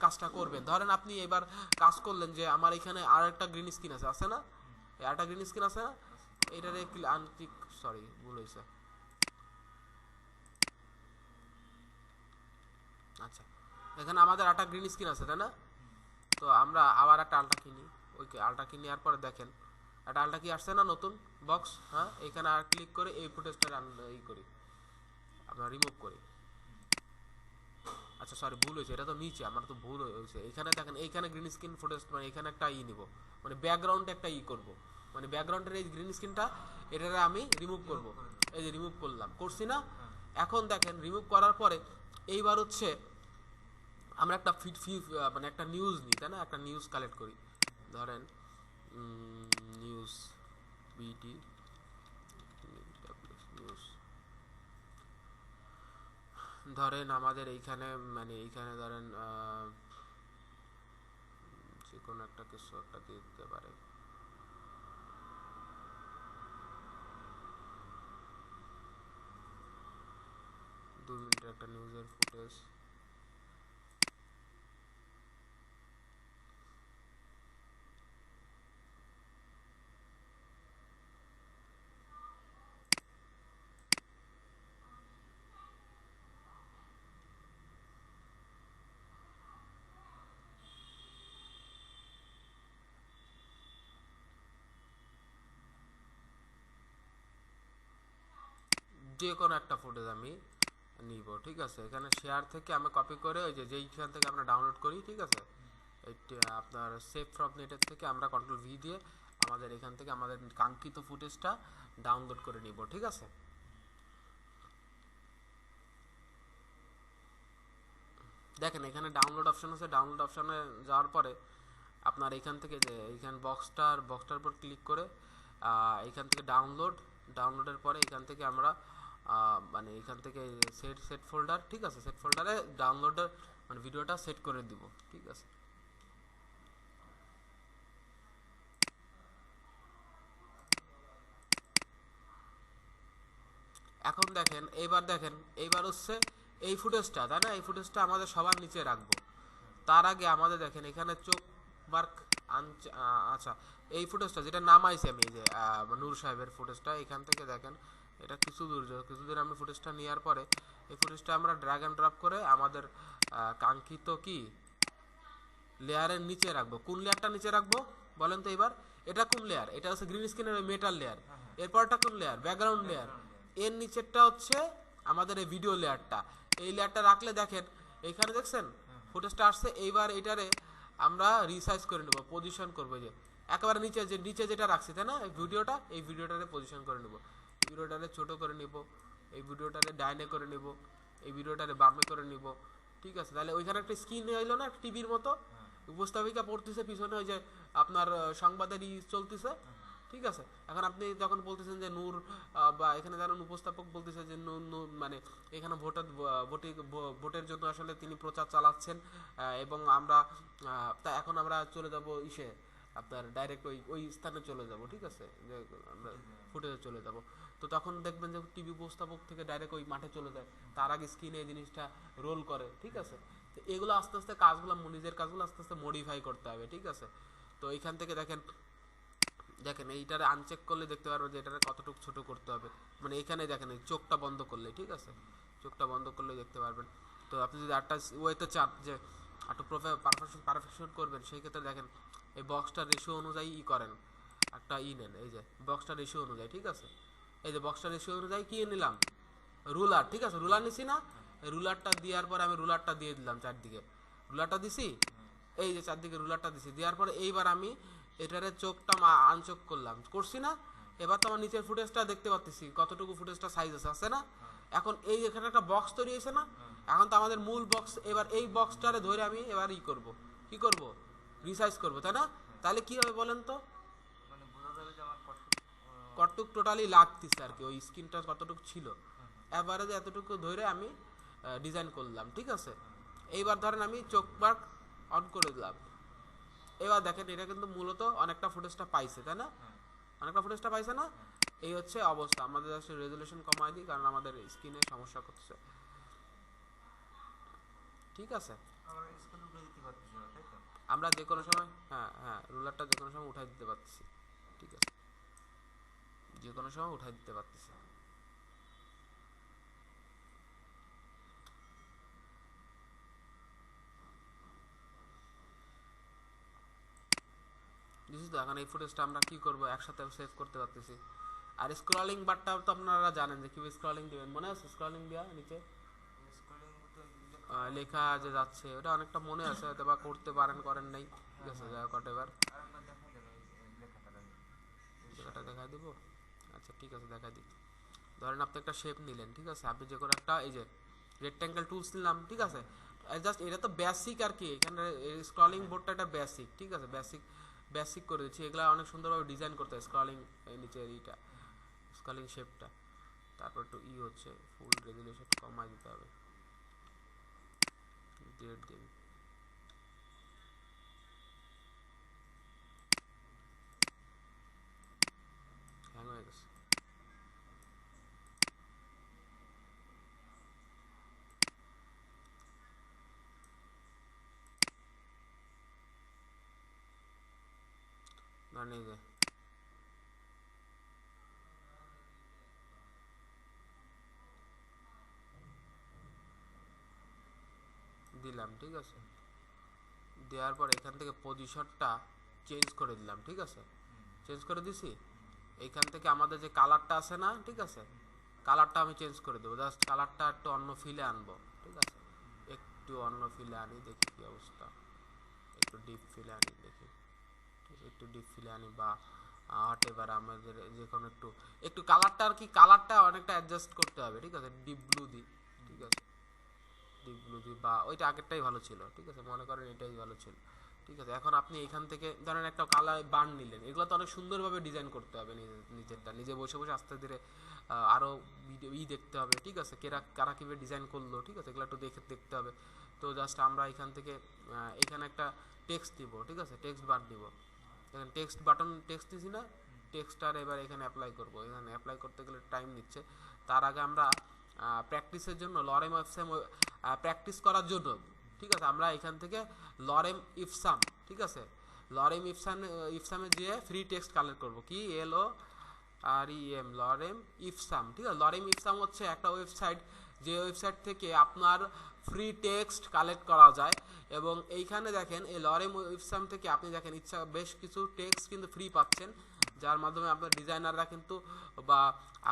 Speaker 1: কাজটা করবেন। ধরেন আপনি এবার কাজ করলেন যে আমার এখানে আর একটা গ্রিন স্ক্রিন আছে না, একটা গ্রিন স্ক্রিন আছে না, এটারে আনটিক সরি ভুল হয়েছে। আচ্ছা, এখানে আমাদের একটা গ্রিন স্ক্রিন আছে তাই না। তো আমরা আবার একটা আলটা কিনি, ওই আলটা কিনে পরে দেখেন একটা আলটা কি আসছে না নতুন বক্স। হ্যাঁ, এখানে আর ক্লিক করে এই ফুটেজটা করি, আমরা রিমুভ করি। আচ্ছা সরি, ভুল হয়েছে, এটা তো নিচে, আমার তো ভুল হয়েছে। এখানে দেখেন, এইখানে গ্রিন স্ক্রিন ফুটেজ মানে এখানে একটা নিব, মানে ব্যাকগ্রাউন্ডে একটা করব, মানে ব্যাকগ্রাউন্ডের এই গ্রিন স্ক্রিনটা এটারে আমি রিমুভ করব। এই যে রিমুভ করছি না। এখন দেখেন রিমুভ করার পরে এইবার হচ্ছে আমরা একটা মানে একটা নিউজ নিই তাই না, একটা নিউজ কালেক্ট করি। ধরেন নিউজ বিডি নিউজ, ধরেন আমাদের এইখানে মানে এইখানে ধরেন যে কোনো একটা কিছু একটা দিয়ে দিতে পারে। দুই মিনিটের একটা নিউজের ফুটেজ। যে কোনো একটা ফুটেজ আমি নিব, ঠিক আছে। এখানে শেয়ার থেকে আমি কপি করে ওই যেইখান থেকে আমরা ডাউনলোড করি, ঠিক আছে, এইটা আপনার সেভ ফ্রম নেটের থেকে আমরা কন্ট্রোল ভি দিয়ে আমাদের এখান থেকে আমাদের কাঙ্ক্ষিত ফুটেজটা ডাউনলোড করে নিব, ঠিক আছে। দেখেন এখানে ডাউনলোড অপশন আছে, ডাউনলোড অপশনে যাওয়ার পরে আপনার এখান থেকে যে এইখান বক্সটার উপর ক্লিক করে এইখান থেকে ডাউনলোডের পরে এখান থেকে আমরা মানে এখান থেকে সেট ফোল্ডার, ঠিক আছে, সেট ফোল্ডারে ডাউনলোডের মানে ভিডিওটা সেট করে দিব, ঠিক আছে। এখন দেখেন এইবার হচ্ছে এই ফুটেজটা তাই না, এই ফুটেজটা আমাদের সবার নিচে রাখবো। তার আগে আমাদের দেখেন এখানে চোখ মার্ক আচ্ছা, এই ফুটেজটা যেটা নামাইছি আমি, এই যে নূর সাহেবের ফুটেজটা, এখান থেকে দেখেন এটা কিছু দূর আমি ফুটেজটা নেওয়ার পরে এই ফুটেজটা আমরা ড্র্যাগ অ্যান্ড ড্রপ করে আমাদের কাঙ্ক্ষিত কি লেয়ারের নিচে রাখবো। কোন লেয়ারটা নিচে রাখবো বলেন তো এবার, এটা কোন লেয়ার, এটা হচ্ছে গ্রিন স্ক্রিনের মেটাল লেয়ার। এরপরটা কোন লেয়ার, ব্যাকগ্রাউন্ড লেয়ার। এর নিচেরটা হচ্ছে আমাদের এই ভিডিও লেয়ারটা। এই লেয়ারটা রাখলে দেখেন এইখানে দেখছেন ফুটেজটা আসছে। এইবার এটারে আমরা রিসাইজ করে নেব, পজিশন করবো, যে একেবারে নিচে যেটা রাখছি তাই না, এই ভিডিওটারে পজিশন করে নেব, ভিডিওটারে ছোট করে নিব, এই ভিডিওটারে ডাইনে করে নিব, এই ভিডিওটারে বামে করে নিব, ঠিক আছে। তাহলে ওইখানে একটা স্ক্রিন হইলো না, টিভির মতো উপস্থাপিকা পড়তেছে, পিছনে ওই যে আপনার সংবাদের চলতেছে, ঠিক আছে। এখন আপনি যখন বলতেছেন যে নূর বা এখানে যেমন উপস্থাপক বলতেছে যে নূর মানে এখানে ভোটের জন্য আসলে তিনি প্রচার চালাচ্ছেন, এবং আমরা এখন আমরা চলে যাব আপনার ডাইরেক্ট ওই স্থানে চলে যাব, ঠিক আছে, যে আমরা ফুটেজে চলে যাব। তো তখন দেখবেন যে টিভি উপস্থাপক থেকে ডাইরেক্ট ওই মাঠে চলে যায়, তার আগে স্ক্রিনে এই জিনিসটা রোল করে, ঠিক আছে। তো এগুলো আস্তে আস্তে নিজের কাজগুলো আস্তে আস্তে মডিফাই করতে হবে, ঠিক আছে। তো এইখান থেকে দেখেন এইটারে আনচেক করলে দেখতে পারবেন যে এটারে কতটুকু ছোট করতে হবে। মানে এখানে দেখেন এই চোখটা বন্ধ করলে, ঠিক আছে, চোখটা বন্ধ করলে দেখতে পারবেন। তো আপনি যদি একটা ওয়েতে চান যে একটু পারফেকশন করবেন, সেই ক্ষেত্রে দেখেন এই বক্সটার রেশিও অনুযায়ী করেন। একটা নেন, এই যে বক্সটা রেশিও অনুযায়ী, ঠিক আছে। এই যে বক্সটা রেশিও অনুযায়ী কি নিলাম, রুলার, ঠিক আছে, রুলার নিছি না, রুলারটা দেওয়ার পরে আমি রুলারটা দিয়ে দিলাম চারদিকে, রুলারটা দিছি, এই যে চারদিকে রুলারটা দিছি, দেওয়ার পরে এইবার আমি এটারে চোখটা আনচোখ করছি না, এবার তো আমার নিচের ফুটেজটা দেখতে পাচ্ছি কতটুকু ফুটেজটা সাইজ আছে না। এখন এই এখানে একটা বক্স তৈরি হয়েছে না, এখন তো আমাদের মূল বক্স, এবার এই বক্সটারে ধরে আমি এবার কি করব রিসাইজ করব, তাই না? তাহলে কি হবে বলেন তো,
Speaker 2: মানে বোঝা যাবে যে আমার
Speaker 1: কতটুক টোটালি লাগতেছে আর কি, ওই স্ক্রিনটা কতটুকু ছিল, এভারেজে এতটুকু ধরে আমি ডিজাইন করলাম, ঠিক আছে। এইবার ধরেন আমি চোখ মার্ক অন করে দিলাম, এবার দেখেন এটা কিন্তু মূলত অনেকটা ফুটেজটা পাইছে, তাই না? অনেকটা ফুটেজটা পাইছে না? এই হচ্ছে অবস্থা। আমাদের আসলে রেজুলেশন কমাই দিই, কারণ আমাদের স্ক্রিনে সমস্যা করছে, ঠিক আছে।
Speaker 2: আমরা স্কেল উঠে দিতে পারতেছি না, তাই তো?
Speaker 1: আমরা যে কোনো সময়, হ্যাঁ হ্যাঁ, রুলারটা যে কোনো সময় উঠাই দিতে পারতেছি, ঠিক আছে, যে কোনো সময় উঠাই দিতে পারতেছি। বুঝছি তো। এখন এই ফুটেজটা আমরা কি করব, একসাথে সেভ করতে পারতেছি। আর স্ক্রলিং বারটা তো আপনারা জানেন যে কিভাবে স্ক্রলিং দিবেন, মনে আছে স্ক্রলিং দেওয়া নিচে
Speaker 2: স্কেলিং করতে
Speaker 1: লেখা যে যাচ্ছে, ওটা অনেকটা মনে আছে হয়তো, বা করতে পারেন করেন নাই, ঠিক আছে, যাই হোক এবার
Speaker 2: আর আমরা দেখা যাবে এই লেখাটা
Speaker 1: লেখাটা দেখাই দেবো। আচ্ছা ঠিক আছে, দেখাই দিই। ধরেন আপনি একটা শেপ নিলেন, ঠিক আছে, আপনি যে কোনো একটা এই যে রেক্ট্যাঙ্গেল টুলস নিলাম, ঠিক আছে, জাস্ট এটা তো বেসিক আর কি, এখানে স্ক্রলিং বোর্ডটা এটা বেসিক, ঠিক আছে, বেসিক করে দিচ্ছি। এগুলা অনেক সুন্দরভাবে ডিজাইন করতে হয়, স্ক্রলিং নিচের এইটা স্ক্রলিং শেপটা। তারপর একটু হচ্ছে ফুল রেজুলেশন কমাই দিতে হবে, ডেট দিন, হ্যাং হয়ে গেছে। ধরেন এই যে দিলাম, ঠিক আছে, দেওয়ার পর এখান থেকে পজিশনটা চেঞ্জ করে দিলাম, ঠিক আছে, চেঞ্জ করে দিছি। এইখান থেকে আমাদের যে কালারটা আছে না, ঠিক আছে, কালারটা আমি চেঞ্জ করে দেবো, জাস্ট কালারটা একটু অন্য ফিলে আনবো, ঠিক আছে, একটু অন্য ফিলে আনি, দেখি কি অবস্থা, একটু ডিপ ফিলে আনি দেখি, ঠিক আছে, একটু ডিপ ফিলে আনি, বা হট এবার আমাদের যে কোনো একটু একটু কালারটা আর কি, কালারটা অনেকটা অ্যাডজাস্ট করতে হবে, ঠিক আছে, ডিপ ব্লু দিই, ঠিক আছে, ডিপ ব্লু দিই, বা ওইটা আগেরটাই ভালো ছিল, ঠিক আছে, মনে করেন এটাই ভালো ছিল, ঠিক আছে। এখন আপনি এখান থেকে ধরেন একটা কালার বান নিলেন, এগুলো তো অনেক সুন্দরভাবে ডিজাইন করতে হবে, নিজেরটা নিজে বসে বসে আস্তে ধীরে আরও ভিডিও দেখতে হবে, ঠিক আছে, কারা কীভাবে ডিজাইন করলো, ঠিক আছে, এগুলো একটু দেখতে হবে। তো জাস্ট আমরা এখান থেকে এখানে একটা টেক্সট দিব, ঠিক আছে, টেক্সট বার দিব, এখানে টেক্সট দিছি না, টেক্সটার এবার এখানে অ্যাপ্লাই করব। এখানে অ্যাপ্লাই করতে গেলে টাইম নিচ্ছে, তার আগে আমরা প্র্যাকটিসের জন্য লরেম ইফসাম প্র্যাকটিস করার জন্য, ঠিক আছে, আমরা এখান থেকে লরেম ইফসাম, ঠিক আছে, লরেম ইফসামে দিয়ে ফ্রি টেক্সট কালেক্ট করব, কি LOREM লরেম ইফসাম, ঠিক আছে। লরেম ইফসাম হচ্ছে একটা ওয়েবসাইট, যে ওয়েবসাইট থেকে আপনার ফ্রি টেক্সট কালেক্ট করা যায়, এবং এইখানে দেখেন এই লরেম ইফসাম থেকে আপনি দেখেন ইচ্ছা বেশ কিছু টেক্সট কিন্তু ফ্রি পাচ্ছেন, যার মাধ্যমে আপনার ডিজাইনাররা কিন্তু, বা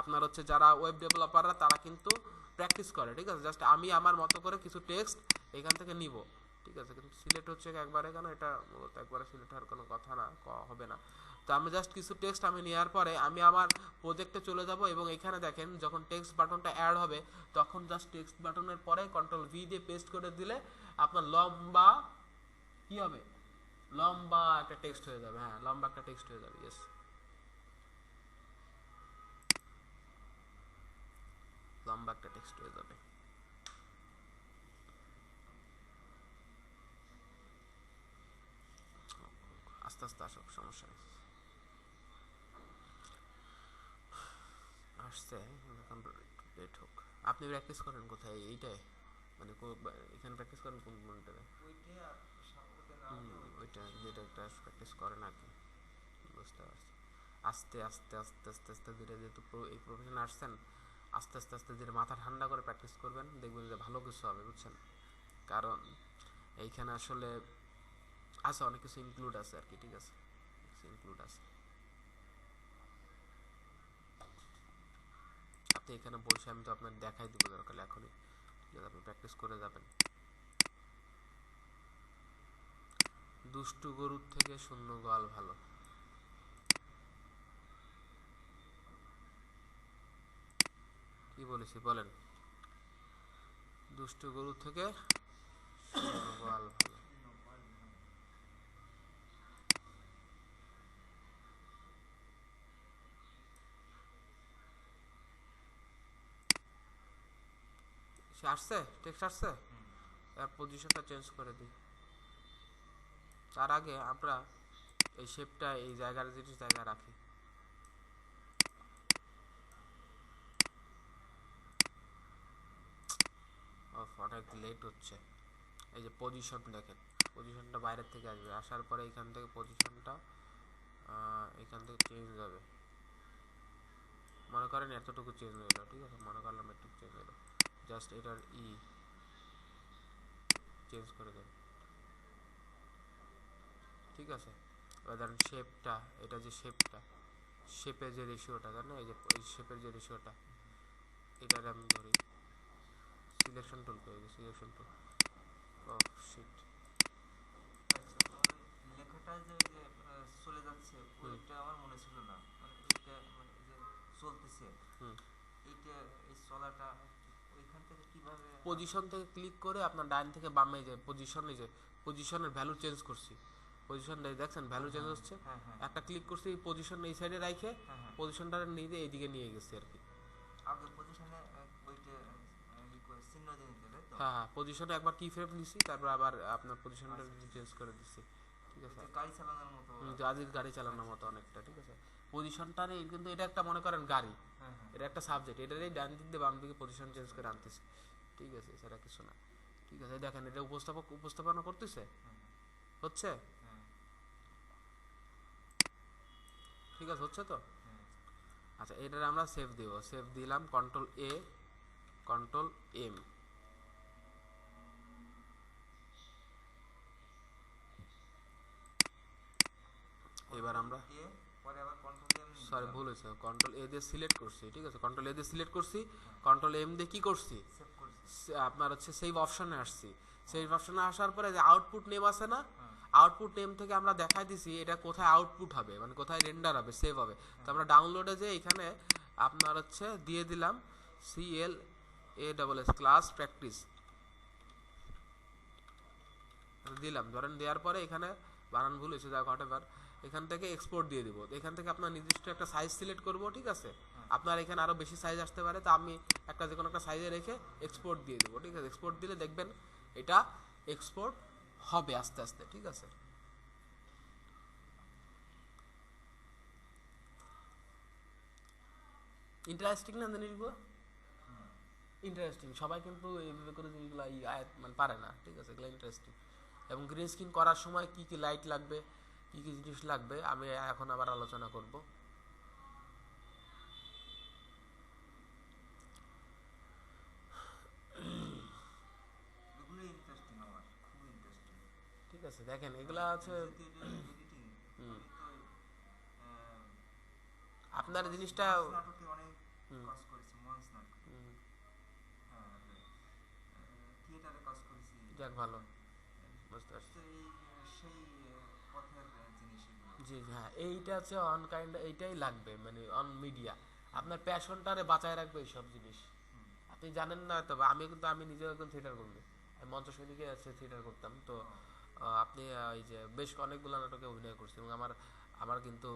Speaker 1: আপনার হচ্ছে যারা ওয়েব ডেভেলপাররা, তারা কিন্তু প্র্যাকটিস করে, ঠিক আছে। জাস্ট আমি আমার মতো করে কিছু টেক্সট এখান থেকে নিব, ঠিক আছে, কিন্তু সিলেক্ট হচ্ছে একবারে, কেন এটা মূলত একবারে সিলেক্ট হওয়ার কোনো কথা না, হবে না। তো আমি জাস্ট কিছু টেক্সট আমি নেওয়ার পরে আমি আমার প্রজেক্টে চলে যাব, এবং এখানে দেখেন যখন টেক্সট বাটনটা অ্যাড হবে, তখন জাস্ট টেক্সট বাটনের পরে কন্ট্রোল-V দিয়ে পেস্ট করে দিলে আপনার লম্বা কি হবে, লম্বা একটা টেক্সট হয়ে যাবে, হ্যাঁ, লম্বা একটা টেক্সট হয়ে যাবে, ইয়েস, লম্বা একটা টেক্সট হয়ে যাবে। আস্তে আস্তে আসুক, সমস্যা নেই, আসছে, এখন লেট হোক। আপনি প্র্যাকটিস করেন কোথায়, এইটাই মানে এখানে প্র্যাকটিস করেন কোন মনিটরে, ওইটা যেটা একটা প্র্যাকটিস করেন আর কি, বুঝতে পারছি। আস্তে আস্তে আস্তে আস্তে আস্তে ধীরে, যেহেতু এই প্রফেশনে আসছেন, আস্তে আস্তে আস্তে ধীরে মাথা ঠান্ডা করে প্র্যাকটিস করবেন, দেখবেন যে ভালো কিছু হবে, বুঝছেন। কারণ এইখানে আসলে আছে অনেক কিছু ইনক্লুড আছে আর কি, ঠিক আছে, ইনক্লুড আছে। হাতে এখানে বসে আমি তো আপনার দেখাই দিব দরকার এখনই, ঠিক আছে, আপনি প্র্যাকটিস করে যাবেন। দুষ্টু গরুর থেকে শূন্য গোয়াল ভালো। কি বলেছি বলেন? দুষ্টু গরুর থেকে শূন্য গোয়াল ভালো। সে আসছে, টেক্সট আসছে, এর পজিশনটা চেঞ্জ করে দিই। তার আগে আমরা এই শেপটা এই জায়গার জিনিস জায়গায় রাখি। অনেক লেট হচ্ছে। এই যে পজিশন দেখেন, পজিশনটা বাইরের থেকে আসবে, আসার পরে এখান থেকে পজিশনটা এখান থেকে চেঞ্জ হবে। মনে করেন এতটুকু চেঞ্জ হলো, ঠিক আছে, মনে করলাম এটুকু চেঞ্জ হলো, জাস্ট এটার চেঞ্জ করে দেন, ঠিক আছে। এবার ধরেন শেপটা, এটা যে শেপটা, শেপের যে রেশিওটা, তাই না, এই যে এই শেপের যে রেশিওটা, এটার আমি ধরি সিলেকশন টুল করে দিই, সিলেকশন টুল, ও শিট।
Speaker 2: আচ্ছা, তোমার ওই লেখাটা যে যে চলে যাচ্ছে ওইটা আমার মনে ছিল না, মানে ওইটা মানে এই যে চলতেছে এইটা, এই চলাটা ওইখান থেকে কিভাবে
Speaker 1: পজিশন থেকে ক্লিক করে আপনার ডাইন থেকে বামে যে পজিশন, এই যে পজিশনের ভ্যালু চেঞ্জ করছি, পজিশন দেখছেন ভ্যালু চেঞ্জ হচ্ছে,
Speaker 2: হ্যাঁ হ্যাঁ
Speaker 1: একটা ক্লিক করছি পজিশন এই সাইডে রাখে
Speaker 2: হ্যাঁ হ্যাঁ
Speaker 1: পজিশনটা নিয়ে এইদিকে নিয়ে গেছে আর কি।
Speaker 2: আগে পজিশনে ওইটা চিহ্ন দিয়ে নিতে, তাই তো?
Speaker 1: হ্যাঁ হ্যাঁ, পজিশনে একবার কি ফ্রেম দিছি, তারপর আবার আপনার পজিশনটা চেঞ্জ করে দিছি, ঠিক আছে।
Speaker 2: যে গাড়ি চালানোর মতো।
Speaker 1: জাহাজের গাড়ি চালানোর মতো অনেকটা, ঠিক আছে। পজিশনটার কিন্তু এটা একটা মনে করেন গাড়ি,
Speaker 2: হ্যাঁ হ্যাঁ
Speaker 1: এটা একটা সাবজেক্ট, এটারই ডান দিক দিয়ে বাম দিকে পজিশন চেঞ্জ করে আনতেছে, ঠিক আছে, সেটা কিছু না, ঠিক আছে। দেখেন এটা উপস্থাপনা করতেছে, হচ্ছে,
Speaker 2: হ্যাঁ
Speaker 1: ঠিক আছে, হচ্ছে তো।
Speaker 2: হ্যাঁ
Speaker 1: আচ্ছা, এটার আমরা সেভ দিব, সেভ দিলাম, কন্ট্রোল এ, কন্ট্রোল এম। এবার আমরা
Speaker 2: এ পরে আবার কন্ট্রোল এম,
Speaker 1: সরি ভুল হয়েছে, কন্ট্রোল এ দিয়ে সিলেক্ট করছি, ঠিক আছে, কন্ট্রোল এ দিয়ে সিলেক্ট করছি, কন্ট্রোল এম দিয়ে কি করছি,
Speaker 2: সেভ করছি।
Speaker 1: আপনার হচ্ছে সেভ অপশনে আসছি। সেভ অপশনে আসার পরে যে আউটপুট নেম আছে না, আউটপুট নেম থেকে আমরা দেখাই দিছি এটা কোথায় আউটপুট হবে, মানে কোথায় রেন্ডার হবে, সেভ হবে। তো আমরা ডাউনলোডে যে এখানে আপনার হচ্ছে দিয়ে দিলাম CLASS ক্লাস প্র্যাকটিস দিলাম, ধরেন দেওয়ার পরে এখানে বানান ভুল হয়েছে, যা হোয়াটএভার, এখান থেকে এক্সপোর্ট দিয়ে দিব। এখান থেকে আপনার নির্দিষ্ট একটা সাইজ সিলেক্ট করব, ঠিক আছে। আপনার এখানে আরও বেশি সাইজ আসতে পারে, তো আমি একটা যে কোনো একটা সাইজে রেখে এক্সপোর্ট দিয়ে দেবো, ঠিক আছে। এক্সপোর্ট দিলে দেখবেন এটা এক্সপোর্ট হবে আস্তে আস্তে, ঠিক আছে। ইন্টারেস্টিং না জিনিসগুলো, ইন্টারেস্টিং, সবাই কিন্তু এইভাবে করে জিনিসগুলো মানে পারে না, ঠিক আছে, এগুলো ইন্টারেস্টিং। এবং গ্রিন স্ক্রিন করার সময় কি কি লাইট লাগবে, কি কি জিনিস লাগবে আমি এখন আবার আলোচনা করব।
Speaker 2: এগুলো ইন্টারেস্টিং, আমার খুব ইন্টারেস্টিং।
Speaker 1: ঠিক আছে, দেখেন এগুলা আছে
Speaker 2: এডিটিং, আমি তো
Speaker 1: আপনার জিনিসটা
Speaker 2: নাটকে অনেক কাজ করেছি, মঞ্চ নাটক, থিয়েটারে কাজ করেছি।
Speaker 1: যাক ভালো, বুঝতে পারছি।
Speaker 2: তো এই সেই পথের জিনিস এগুলো।
Speaker 1: জি হ্যাঁ, এইটা হচ্ছে অন কাইন্ড, এইটাই লাগবে, মানে অন মিডিয়া আপনার প্যাশনটারে বাঁচায় রাখবে এইসব জিনিস। আপনি জানেন না, তবে আমি নিজেও একজন থিয়েটার কর্মী, আমি মঞ্চ সৈনিকে আছে থিয়েটার করতাম তো। আপনি এই যে বেশ অনেকগুলো নাটকে অভিনয় করছি, এবং আমার কিন্তু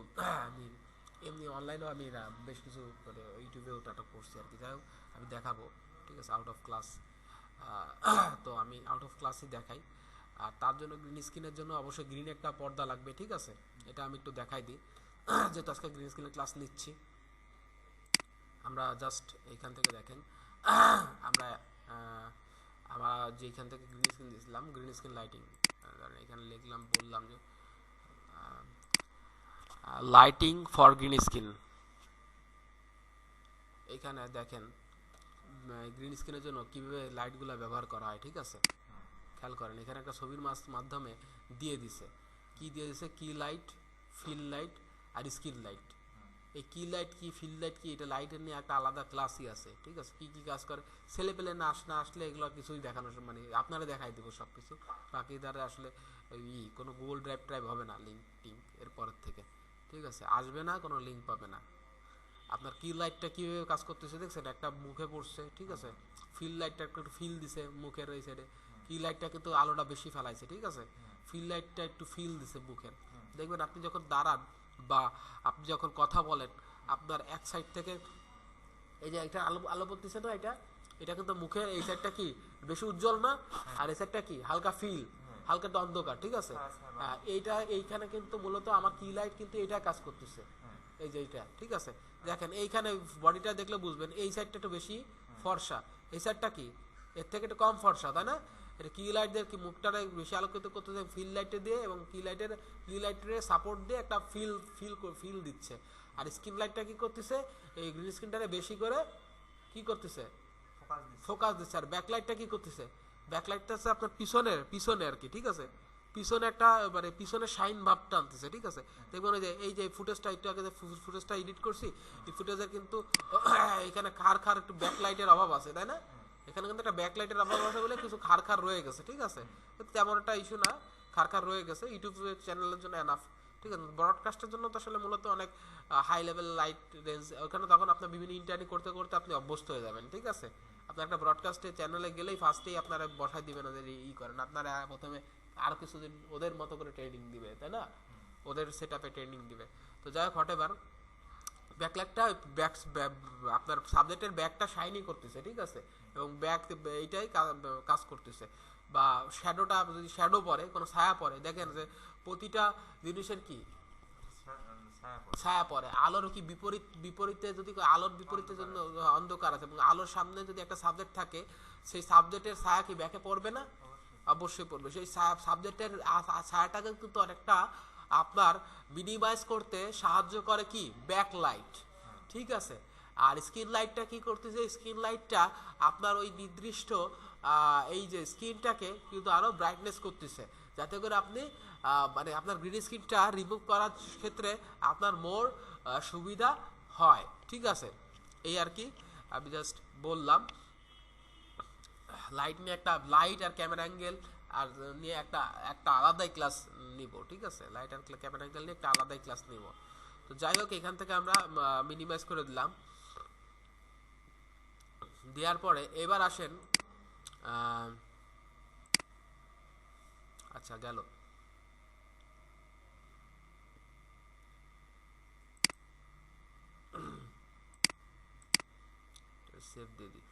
Speaker 1: আমি এমনি অনলাইনেও আমি বেশ কিছু মানে ইউটিউবেও নাটক করছি আর কি। যাই হোক, আমি দেখাবো, ঠিক আছে, আউট অফ ক্লাস। তো আমি আউট অফ ক্লাসই দেখাই। আর তার জন্য গ্রিন স্ক্রিনের জন্য অবশ্যই গ্রিন একটা পর্দা লাগবে, ঠিক আছে। এটা আমি একটু দেখাই দিই, যেহেতু আজকে গ্রিন স্ক্রিনের ক্লাস নিচ্ছি। আমরা জাস্ট এইখান থেকে দেখেন, আমরা যেখান থেকে গ্রিন স্ক্রিন দিয়েছিলাম, গ্রিন স্ক্রিন লাইটিং, এখানে লিখলাম, বললাম যে লাইটিং ফর গ্রিন স্ক্রিন। এইখানে দেখেন গ্রিন স্ক্রিনের জন্য কীভাবে লাইটগুলো ব্যবহার করা হয়, ঠিক আছে। খেয়াল করেন এখানে একটা ছবির মাধ্যমে দিয়ে দিছে, কি দিয়ে দিছে, কি লাইট, ফিল লাইট আর স্ক্রিন লাইট, এই কি লাইট কি ফিল লাইট কি এটা লাইটের নিয়ে একটা আলাদা ক্লাসই আছে, ঠিক আছে, কি কি কাজ করে ছেলে পেলে না আসলে এগুলো কিছুই দেখানো মানে আপনারা দেখাই দেবো সব কিছু। বাকি দ্বারা আসলে কোনো গুগল ড্রাইভ হবে না, লিঙ্ক টিঙ্ক এরপরের থেকে, ঠিক আছে, আসবে না, কোনো লিঙ্ক পাবে না। আপনার কি লাইটটা কীভাবে কাজ করতেছে দেখছেন, একটা মুখে পড়ছে, ঠিক আছে, ফিল লাইটটা একটু ফিল দিছে মুখের ওই সাইডে, কি লাইটটা কিন্তু আলোটা বেশি ফেলাইছে, ঠিক আছে, ফিল লাইটটা একটু ফিল দিছে মুখের। দেখবেন আপনি যখন দাঁড়ান বা আপনি যখন কথা বলেন, আপনার এক সাইড থেকে এই যে একটা আলো আলো পড়তেছে না, এটা কিন্তু মুখের এই সাইডটা কি বেশি উজ্জ্বল না, আর এই সাইডটা কি হালকা ফিল, হালকা একটু অন্ধকার, ঠিক আছে। এইখানে কিন্তু মূলত আমার কি লাইট কিন্তু এটা কাজ করতেছে, এই যে এইটা, ঠিক আছে। দেখেন এইখানে বডিটা দেখলে বুঝবেন এই সাইডটা একটু বেশি ফর্সা, এই সাইডটা কি এর থেকে একটু কম ফর্সা, তাই না। এটা কি লাইট দিয়ে কি মুখটারে বেশি আলোকিত করতেছে ফিল লাইটে দিয়ে, এবং কি লাইটের সাপোর্ট দিয়ে একটা ফিল দিচ্ছে। আর স্ক্রিন লাইটটা কি করতেছে, এই গ্রিন স্ক্রিনটারে বেশি করে কি করতেছে, ফোকাস দিচ্ছে। আর ব্যাকলাইটটা কি করতেছে, ব্যাকলাইটটা হচ্ছে আপনার পিছনে আর কি, ঠিক আছে, পিছনে একটা মানে পিছনে শাইন ভাব টানতেছে, ঠিক আছে। দেখবেন এই যে ফুটেজটা একটু আগে যে ফুটেজটা এডিট করছি, এই ফুটেজের কিন্তু এখানে খার একটু ব্যাকলাইটের অভাব আছে, তাই না। এখানে কিন্তু একটা ব্যাকলাইটের অভাব আছে বলে কিছু খার রয়ে গেছে, ঠিক আছে, তেমন একটা ইস্যু না, খার রয়ে গেছে, ইউটিউব চ্যানেলের জন্য এনাফ, ঠিক আছে। ব্রডকাস্টের জন্য তো আসলে মূলত অনেক হাই লেভেল লাইট রেঞ্জ, ওখানে তখন আপনার বিভিন্ন ইন্টারনি করতে করতে আপনি অভ্যস্ত হয়ে যাবেন, ঠিক আছে। আপনার একটা ব্রডকাস্টের চ্যানেলে গেলেই ফার্স্টেই আপনারা বসাই দিবেন ওদের করেন, আপনারা প্রথমে আরও কিছুদিন ওদের মতো করে ট্রেনিং দিবে, তাই না, ওদের সেট আপে ট্রেনিং দিবে। তো যাই হোক, হটেবার ব্যাকলাইটটা আপনার সাবজেক্টের ব্যাকটা শাইনি করতেছে, ঠিক আছে, এবং ব্যাক এইটাই কাজ করতেছে। বা শ্যাডোটা যদি শ্যাডো পড়ে, কোনো ছায়া পড়ে, দেখেন যে প্রতিটা জিনিসের কি ছায়া পড়ে, আলোর কি বিপরীতে যদি আলোর বিপরীতে জন্য অন্ধকার আছে, এবং আলোর সামনে যদি একটা সাবজেক্ট থাকে, সেই সাবজেক্টের ছায়া কি ব্যাকে পড়বে না, অবশ্যই পড়বে। সেই সাবজেক্টের ছায়াটাকে কিন্তু অনেকটা আপনার মিনিমাইজ করতে সাহায্য করে কি ব্যাকলাইট, ঠিক আছে। আর স্ক্রিন লাইটটা কি করতেছে, স্ক্রিন লাইটটা আপনার ওই নির্দিষ্ট এই যে স্ক্রিনটাকে কিন্তু আরো ব্রাইটনেস করতেছে, যাতে করে আপনি মানে আপনার গ্রিন স্ক্রিনটা রিমুভ করার ক্ষেত্রে আপনার মোর সুবিধা হয়, ঠিক আছে। এই আর কি আমি জাস্ট বললাম লাইট নিয়ে, একটা লাইট আর ক্যামেরা অ্যাঙ্গেল আর নিয়ে একটা আলাদাই ক্লাস নিব, ঠিক আছে, লাইট আর ক্যামেরা অ্যাঙ্গেল নিয়ে একটা আলাদাই ক্লাস নিব। তো যাই হোক, এখান থেকে আমরা মিনিমাইজ করে দিলাম, দেওয়ার পরে এবার আসেন, আচ্ছা গেল, সেভ দিয়ে দিই।